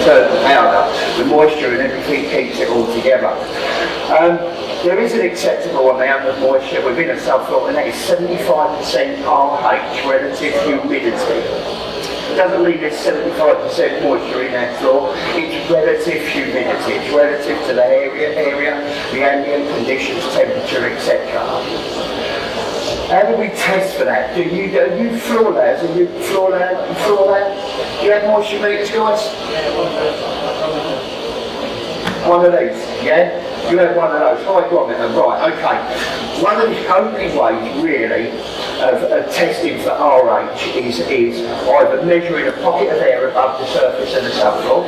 turn the powder, the moisture and everything keeps it all together. There is an acceptable amount of moisture within a subfloor, and that is 75% RH, relative humidity. It doesn't mean there's 75% moisture in that floor, it's relative humidity, it's relative to the area, the ambient conditions, temperature, etc. How do we test for that? Do you floor layers? Are you floor layer? You have moisture meters, guys? One of these, yeah? You have one of those, hygrometer, right, okay. One of the only ways, really, of testing for RH is either measuring a pocket of air above the surface of the subfloor,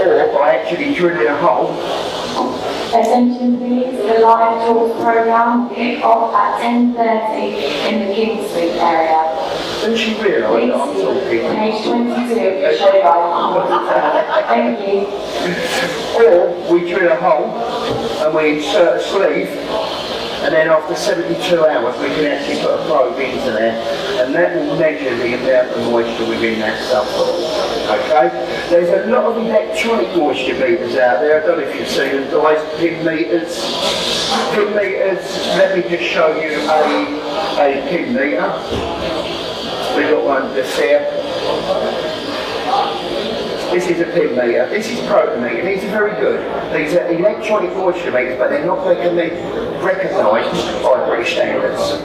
or by actually drilling a hole. Attention please, the live talks programme kick off at 10:30 in the King Street area. Doesn't she realise that I'm talking? Page 22, show guide. Thank you. Or we drill a hole and we insert a sleeve, and then after 72 hours we can actually put a probe into there, and that will measure the amount of moisture within that subfloor. Okay? There's a lot of electronic moisture meters out there. I don't know if you've seen them, guys. Pin meters. Pin meters. Let me just show you a pin meter. We've got one just here. This is a pin meter, this is protometer. These are very good. These are electronic moisture meters, but they're not recognised by British standards.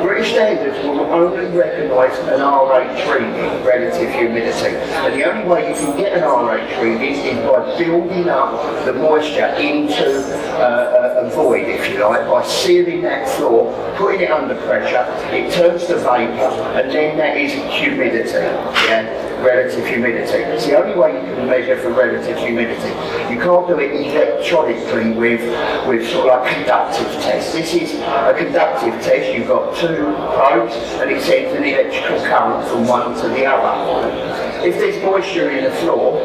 British standards will only recognise an RH reading, relative humidity. And the only way you can get an RH reading is by building up the moisture into a void, if you like, by sealing that floor, putting it under pressure, it turns to vapour, and then that is humidity, yeah? Relative humidity. It's the only way you can measure for relative humidity. You can't do it electronically with sort of like conductive tests. This is a conductive test. You've got two probes and it sends an electrical current from one to the other. If there's moisture in the floor,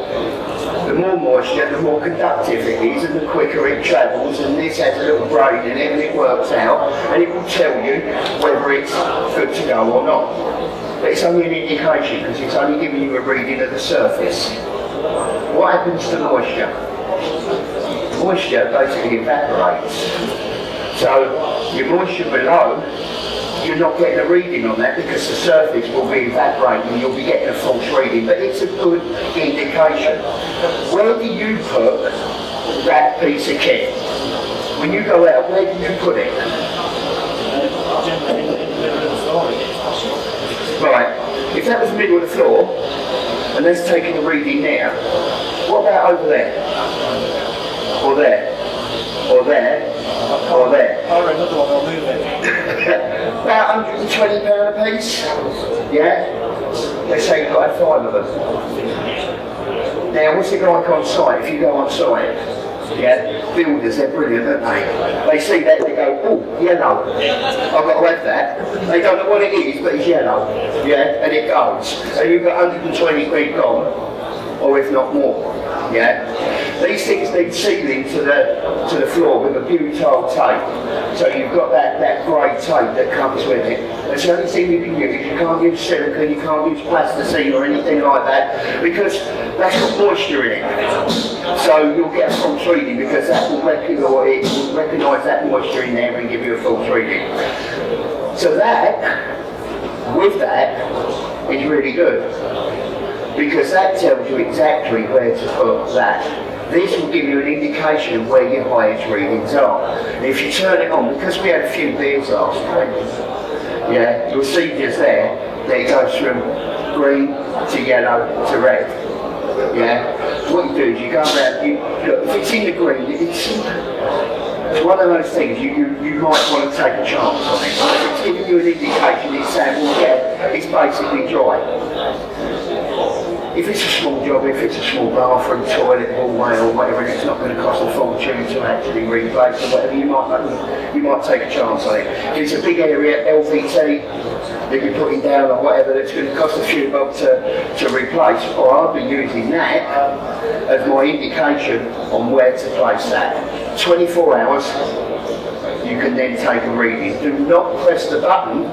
the more moisture, the more conductive it is, and the quicker it travels, and this has a little brain in it and it works out, and it will tell you whether it's good to go or not. But it's only an indication because it's only giving you a reading of the surface. What happens to moisture? Moisture basically evaporates. So your moisture below, you're not getting a reading on that because the surface will be evaporating and you'll be getting a false reading. But it's a good indication. Where do you put that piece of kit? When you go out, where do you put it? Right, if that was the middle of the floor, and that's taking a reading there, what about over there? Or there? Or there? Or there? I read another one, I'll move it. About £120 a piece, yeah? They say you've got to have 5 of them. Now, what's it like on site? If you go on site, yeah, builders, they're brilliant, aren't they? They see that, they go, oh, yellow, I've got to have that. They don't know what it is, but it's yellow, yeah, and it goes. And you've got 120 quid gone, or if not more, yeah? These things need sealing to the floor with a butyl tape. So you've got that grey tape that comes with it. That's the only thing you can use. You can't use silicone, you can't use plasticine or anything like that, because that's got moisture in it. So you'll get a false reading because that will recognise that moisture in there and give you a false reading. So with that, is really good, because that tells you exactly where to put that. This will give you an indication of where your highest readings are. And if you turn it on, because we had a few beers last night, yeah, you'll see just there that it goes from green to yellow to red. Yeah. What you do is you go around, look, if it's in the green, it's one of those things you might want to take a chance on it. If it's giving you an indication, it's saying, well, yeah, it's basically dry. If it's a small job, if it's a small bathroom, toilet, hallway or whatever, and it's not going to cost a fortune to actually replace or whatever, you might take a chance on it. If it's a big area, LVT, that you're putting down or whatever, that's going to cost a few bob to replace, or I'll be using that as my indication on where to place that. 24 hours, you can then take a reading. Do not press the button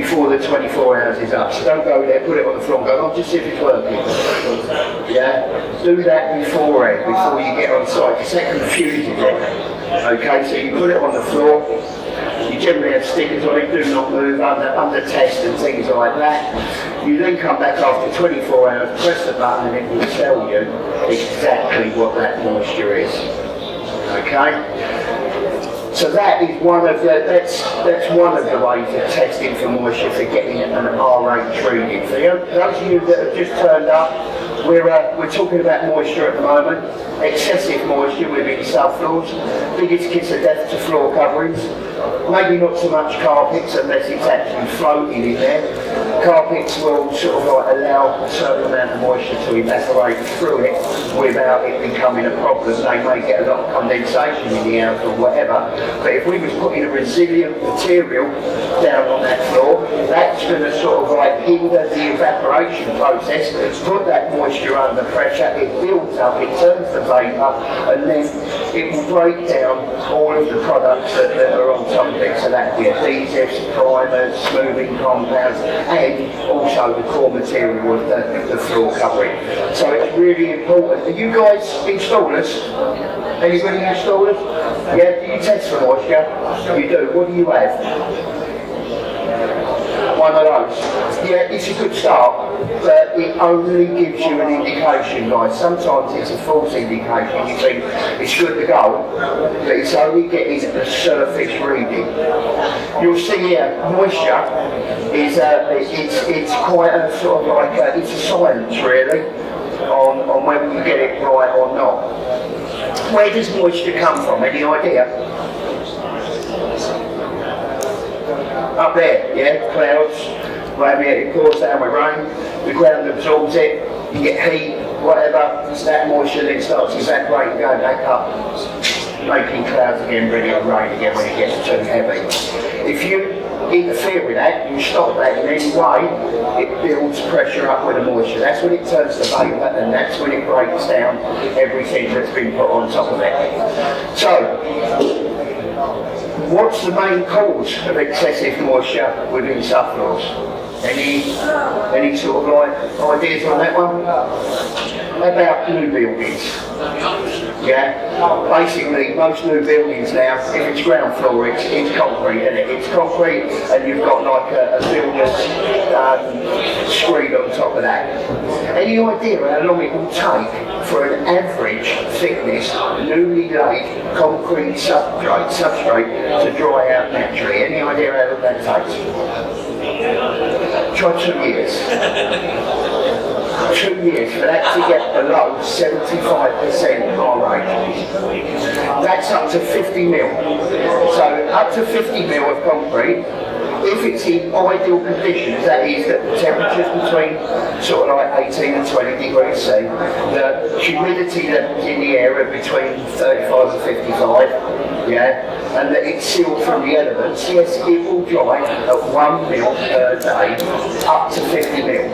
before the 24 hours is up. So don't go there, put it on the floor and go, oh, just see if it's working. Yeah? Do that beforehand, before you get on site, because that confuses it. Okay, so you put it on the floor, you generally have stickers on it, do not move, under test and things like that. You then come back after 24 hours, press the button and it will tell you exactly what that moisture is. Okay? So that is one of the, that's one of the ways of testing for moisture, for getting an R8 reading. For those of you that have just turned up, we're talking about moisture at the moment. Excessive moisture within subfloors. Biggest kiss of death to floor coverings. Maybe not so much carpets unless it's actually floating in there. Carpets will sort of like allow a certain amount of moisture to evaporate through it without it becoming a problem. They may get a lot of condensation in the house or whatever. But if we was putting a resilient material down on that floor, that's going to sort of like hinder the evaporation process, put that moisture under pressure, it builds up, it turns to vapour, and then it will break down all of the products that are on top of it. So that would be adhesives, primers, smoothing compounds, and also the core material of the floor covering. So it's really important. Are you guys installers? Anybody installers? Yeah, do you test for moisture? You do. What do you have? One of those. Yeah, it's a good start, but it only gives you an indication, guys. Sometimes it's a false indication. You think it's good to go, but it's only getting a surface reading. You'll see here, moisture is it's quite a sort of like it's a science really on whether you get it right or not. Where does moisture come from? Any idea? Up there, yeah, clouds, maybe it pours down with rain, the ground absorbs it, you get heat, whatever, that moisture then starts evaporating, going back up, making clouds again, ready to rain again when it gets too heavy. If you interfere with that, you stop that in any way, it builds pressure up with the moisture. That's when it turns to vapour, and that's when it breaks down everything that's been put on top of it. So, what's the main cause of excessive moisture within subfloors? Any sort of like ideas on that one? About new buildings. Yeah, basically most new buildings now, if it's ground floor, it's concrete, isn't it? It's concrete, and you've got like a builder's screed on top of that. Any idea how long it will take for an average thickness, newly laid concrete substrate to dry out naturally? Any idea how long that takes? Try 2 years. 2 years for that to get below 75% R8. That's up to 50 mil. So up to 50 mil of concrete, if it's in ideal conditions, that is that the temperature's between sort of like 18 and 20 degrees C, the humidity levels in the air are between 35 and 55, yeah, and that it's sealed from the elements, yes, it will dry at 1 mil per day, up to 50 mil.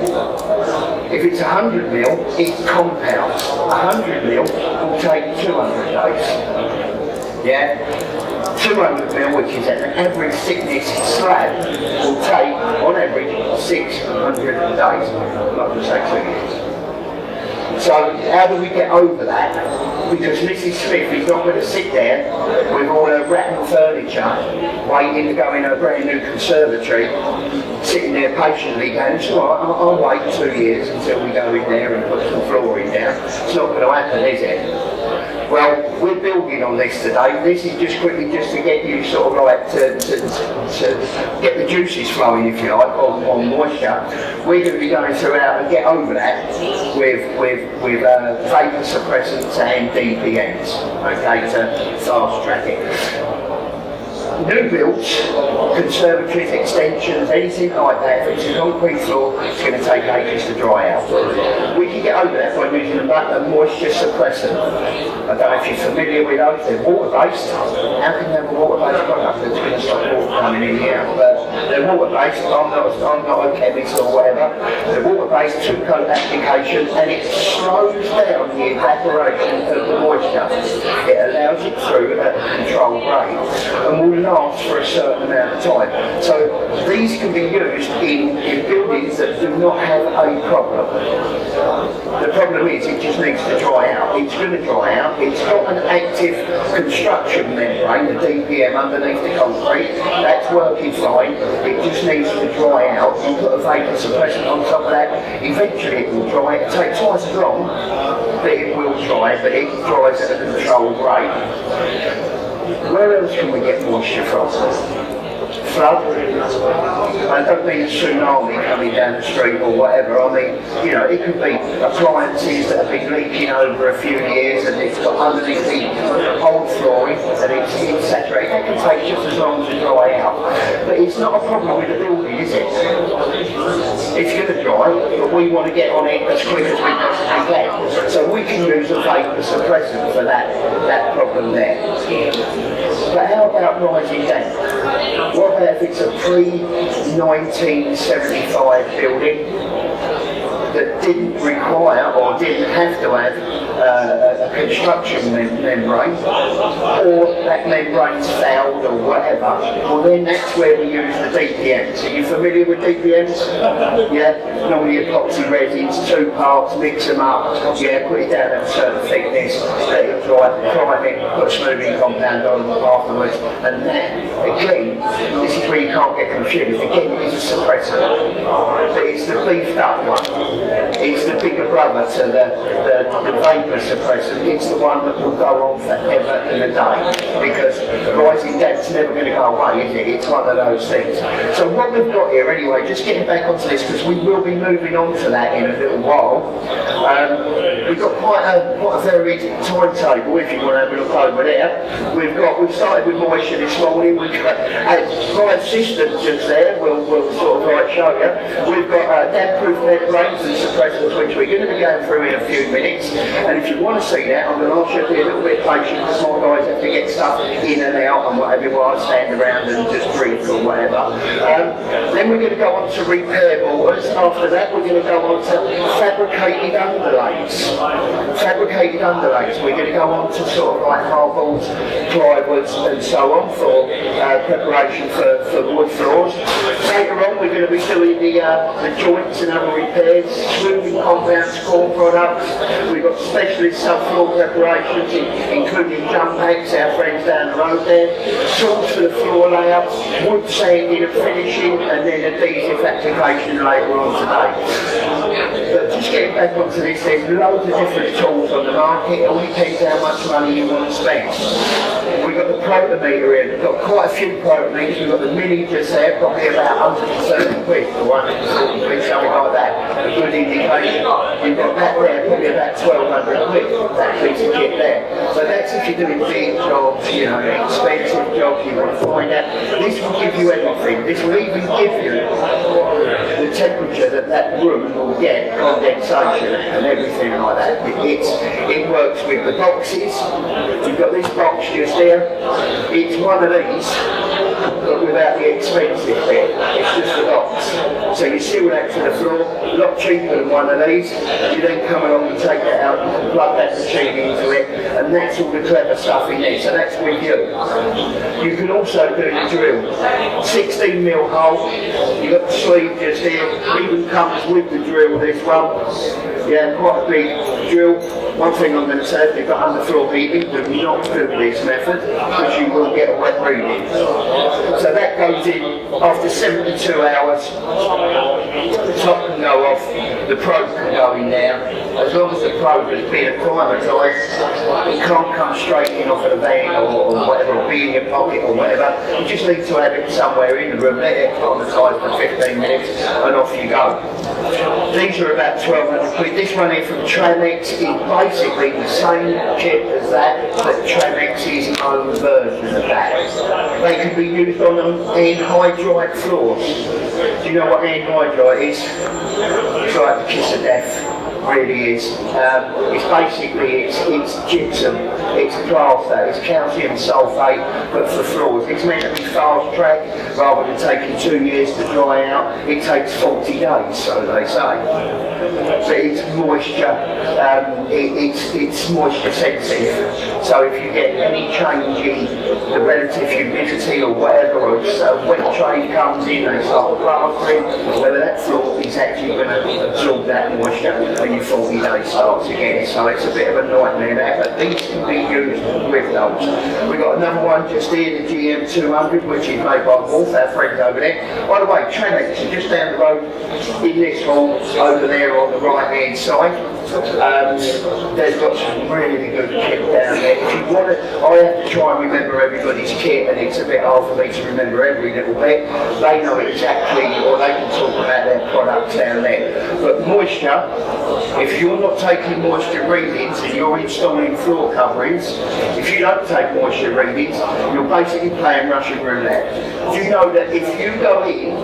If it's 100 mil, it compounds. 100 mil will take 200 days, yeah. 200 mil, which is an average thickness slab, will take, on average, 600 days. I'm not going to say 2 years. So how do we get over that? Because Mrs. Smith is not going to sit there with all her rattan furniture, waiting to go in her brand new conservatory, sitting there patiently going, so I'll wait 2 years until we go in there and put some flooring down. It's not going to happen, is it? Well, we're building on this today. This is just quickly just to get you sort of like to get the juices flowing, if you like, on moisture. We're going to be going through how to get over that with vapour suppressants and DPMs, okay, to fast track it. New builds, conservatories, extensions, anything like that, if it's a concrete floor, it's going to take ages to dry out. We can get over that by using a moisture suppressant. I don't know if you're familiar with those, they're water-based. How can you have a water-based product that's going to stop water coming in here? But they're water-based, I'm not a chemist or whatever. They're water-based, two-coat application, and it slows down the evaporation of the moisture. It allows it through at a controlled rate, and will last for a certain amount of time. So these can be used in buildings that do not have a problem. The problem is it just needs to dry out. It's going to dry out. It's got an active construction membrane, the DPM underneath the concrete. That's working fine. It just needs to dry out. You put a vapor suppressant on top of that. Eventually it will dry. It takes twice as long, but it will dry, but it dries at a controlled rate. Where else can we get moisture from? Flood. I don't mean a tsunami coming down the street or whatever. I mean, you know, it could be appliances that have been leaking over a few years and it's got underneath the old flooring and it's saturated. That can take just as long to dry out. But it's not a problem with the building, is it? It's going to dry, but we want to get on it as quick as we possibly can. So we can use a vapor suppressant for that problem there. But how about rising damp? What about if it's a pre-1975 building that didn't require or didn't have to have a construction membrane, or that membrane's fouled or whatever? Well, then that's where we use the DPMs. Are you familiar with DPMs? Yeah? Normally epoxy resins, 2 parts, mix them up, yeah, put it down at a certain thickness, let it dry, prime it, put a smoothing compound on afterwards, and that, again, this is where you can't get confused. Again, it's a suppressor, but it's the beefed up one. It's the bigger brother to the vapor suppressor. It's the one that will go on forever and a day, because rising damp's never going to go away, is it? It's one of those things. So what we've got here, anyway, just getting back onto this, because we will be moving on to that in a little while. We've got quite a varied timetable, if you want to have a look over there. We've started with moisture this morning. We've got my assistant just there. We'll sort of show you. We've got damp-proof membranes and suppressors, which we're going to be going through in a few minutes. And if you want to see that, I'm going to ask you to be a little bit patient, because my guys have to get stuff in and out and whatever while I stand around and just drink or whatever. Then we're going to go on to repair mortars. After that, we're going to go on to fabricated underlays. Fabricated underlays. We're going to go on to sort of like marbles, plywoods and so on for preparation for wood floors. Later on, we're going to be doing the joints and other repairs, smoothing compounds, core products. We've got specialist subfloor preparations, including jump packs, our friends down the road there, tools for the floor layouts, wood sanding and finishing, and then adhesive application later on today. But just getting back onto this, there's loads of different tools on the market. It all depends how much money you want to spend. We've got the protometer here. We've got quite a few protometers. We've got the mini just there, probably about 130 quid or 140 quid, something like that. A good indication. You've got that there, probably about 1,200 quid, that piece of kit there. So that's if you're doing big jobs, you know, expensive jobs, you want to find out. This will give you everything. This will even give you the temperature that room will get, condensation and everything like that. It works with the boxes. You've got this box just here. It's one of these, but without the expensive bit. It's just the box. So you seal that to the floor, a lot cheaper than one of these. You then come along and take that out, plug that machine into it, and that's all the clever stuff in there. So that's with you. You can also do the drill. 16mm hole, you've got the sleeve just here, even comes with the drill, this one. Yeah, quite a big drill. One thing I'm going to say, if you've got underfloor heating, do not do this method, because you will get a wet reading. So that goes in after 72 hours. The top can go off, the probe can go in there. As long as the probe has been acclimatised, it can't come straight in off of the van or whatever, or be in your pocket or whatever. You just need to have it somewhere in the room, let it acclimatise for 15 minutes, and off you go. These are about 1,200 quid. This one here from Tramex is basically the same kit as that, but Tramex's own version of that. They can be used on anhydrite floors. Do you know what anhydrite is? It's like the kiss of death. really is. It's basically, it's gypsum, it's plaster, it's calcium sulphate, but for floors. It's meant to be fast track, rather than taking 2 years to dry out, it takes 40 days, so they say. So it's moisture, it's moisture sensitive. So if you get any change in the relative humidity or whatever, or a wet trade comes in and they start plastering, whether that floor is actually going to absorb that moisture when your 40 days starts again. So it's a bit of a nightmare there, but these can be used with those. We've got another one just here, the GM200, which is made by Wolf, our friends over there. By the way, Tranex are just down the road in this hall, over there on the right hand side. They've got some really good kit down there. If you want to, I have to try and remember everybody's kit, and it's a bit hard for me to remember every little bit. They know exactly, or they can talk about their products down there. But moisture, if you're not taking moisture readings and you're installing floor coverings, if you don't take moisture readings, you're basically playing Russian roulette. You know that if you go in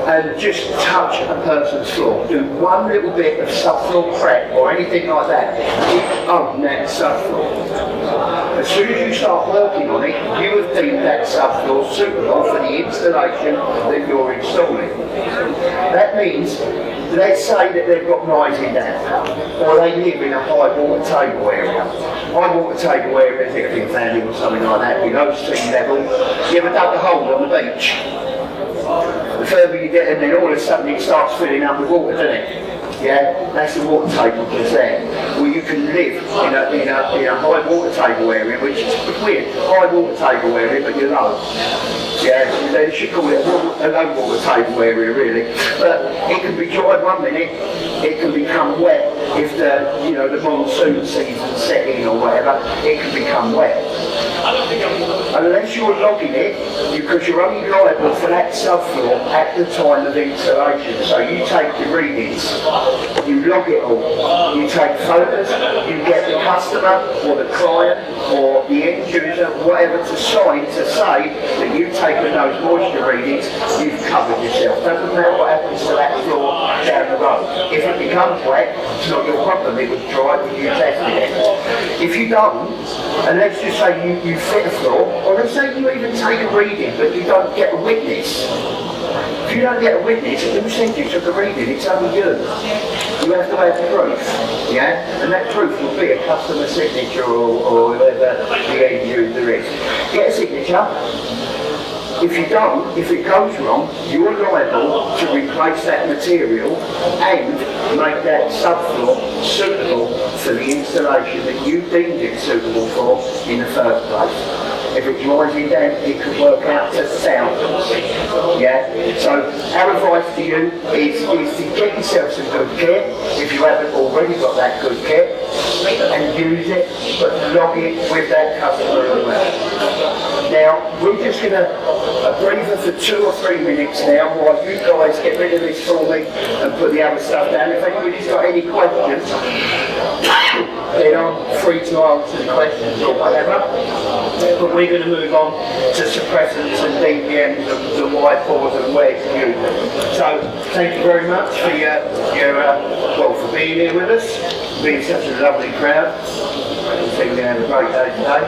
and just touch a person's floor, do one little bit of subfloor prep or anything like that, you own that subfloor. As soon as you start working on it, you have deemed that subfloor suitable for the installation that you're installing. That means, let's say that they've got rising down, or they live in a high water table area. High water table area, if you're family or something like that, below sea level. You ever dug a hole on the beach? The further you get in, then all of a sudden it starts filling up with water, doesn't it? Yeah, that's the water table just there. Well, you can live in a high water table area, which is weird. High water table area, but you're low. Yeah, they should call it a low water table area, really. But it can be dry one minute, it can become wet if the monsoon season set in or whatever. It can become wet. Unless you're logging it, because you're only liable for that subfloor at the time of installation. So you take your readings, you log it all, you take photos, you get the customer or the client or the end user, whatever, to sign to say that you've taken those moisture readings, you've covered yourself. Doesn't matter what happens to that floor down the road. If it becomes wet, it's not your problem, it was dry when you tested it. If you don't, and let's just say you fit a floor, or let's say you even take a reading but you don't get a witness. If you don't get a witness, who said you took a reading? It's only you. You have to have proof, yeah? And that proof will be a customer signature or whoever the end user is. Get a signature. If you don't, if it goes wrong, you're liable to replace that material and make that subfloor suitable for the installation that you deemed it suitable for in the first place. If it's rising down, it could work out to thousands. Yeah? So our advice to you is to get yourself some good kit, if you haven't already got that good kit, and use it, but log it with that customer as well. Now, we're just going to breathe for 2 or 3 minutes now while you guys get rid of this for me and put the other stuff down. If anybody's got any questions, then I'm free to answer the questions or whatever. But we're going to move on to suppressants and DPMs and the whiteboards and where to use them. So thank you very much for for being here with us, being such a lovely crowd. I think we're going to have a great day today.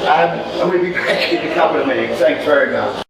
And we'll be back in a couple of minutes. Thanks very much.